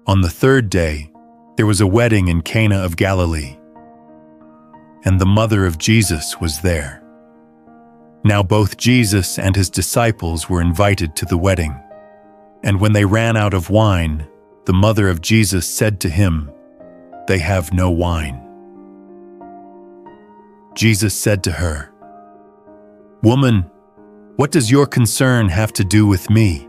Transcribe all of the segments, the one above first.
On the third day, there was a wedding in Cana of Galilee, and the mother of Jesus was there. Now both Jesus and his disciples were invited to the wedding. And when they ran out of wine, the mother of Jesus said to him, "They have no wine." Jesus said to her, "Woman, what does your concern have to do with me?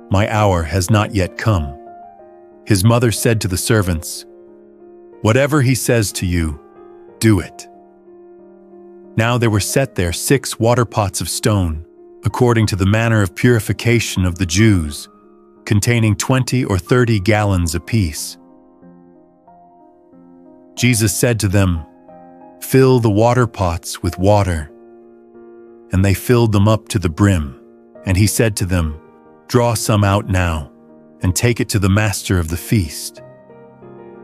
My hour has not yet come." His mother said to the servants, "Whatever he says to you, do it." Now there were set there 6 water pots of stone, according to the manner of purification of the Jews, containing 20 or 30 gallons apiece. Jesus said to them, "Fill the water pots with water." And they filled them up to the brim. And he said to them, "Draw some out now, and take it to the master of the feast."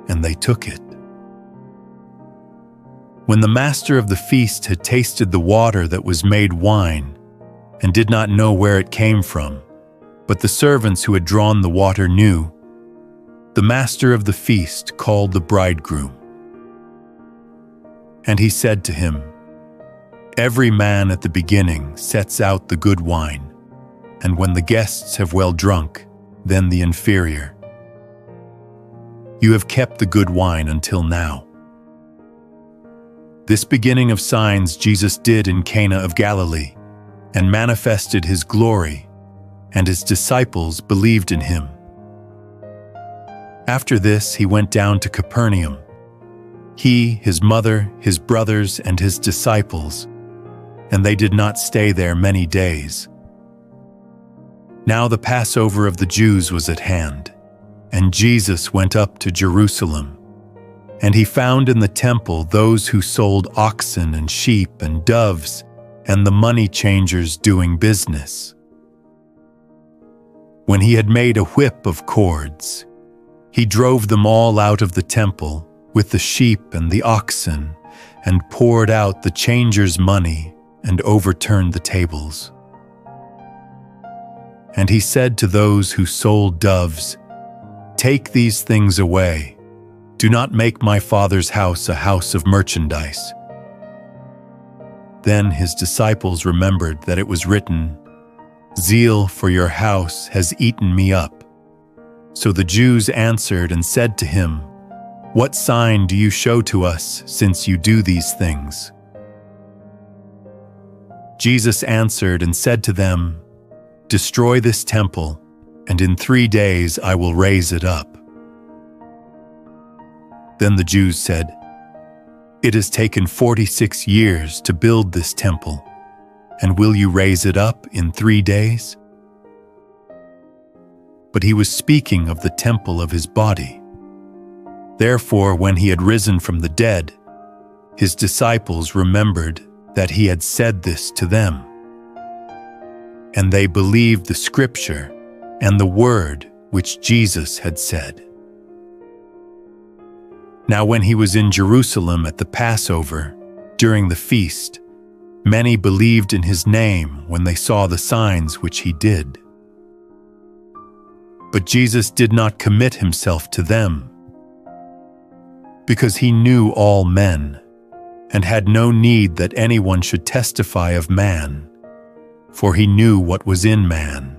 And they took it. When the master of the feast had tasted the water that was made wine, and did not know where it came from, but the servants who had drawn the water knew, the master of the feast called the bridegroom. And he said to him, "Every man at the beginning sets out the good wine, and when the guests have well drunk, then the inferior. You have kept the good wine until now." This beginning of signs Jesus did in Cana of Galilee, and manifested his glory, and his disciples believed in him. After this he went down to Capernaum, he, his mother, his brothers, and his disciples, and they did not stay there many days. Now the Passover of the Jews was at hand, and Jesus went up to Jerusalem. And he found in the temple those who sold oxen and sheep and doves, and the money changers doing business. When he had made a whip of cords, he drove them all out of the temple with the sheep and the oxen, and poured out the changers' money and overturned the tables. And he said to those who sold doves, "Take these things away. Do not make my Father's house a house of merchandise." Then his disciples remembered that it was written, "Zeal for your house has eaten me up." So the Jews answered and said to him, "What sign do you show to us since you do these things?" Jesus answered and said to them, "Destroy this temple, and in 3 days I will raise it up." Then the Jews said, "It has taken 46 years to build this temple, and will you raise it up in 3 days?" But he was speaking of the temple of his body. Therefore, when he had risen from the dead, his disciples remembered that he had said this to them. And they believed the scripture and the word which Jesus had said. Now when he was in Jerusalem at the Passover, during the feast, many believed in his name when they saw the signs which he did. But Jesus did not commit himself to them, because he knew all men, and had no need that anyone should testify of man, for he knew what was in man.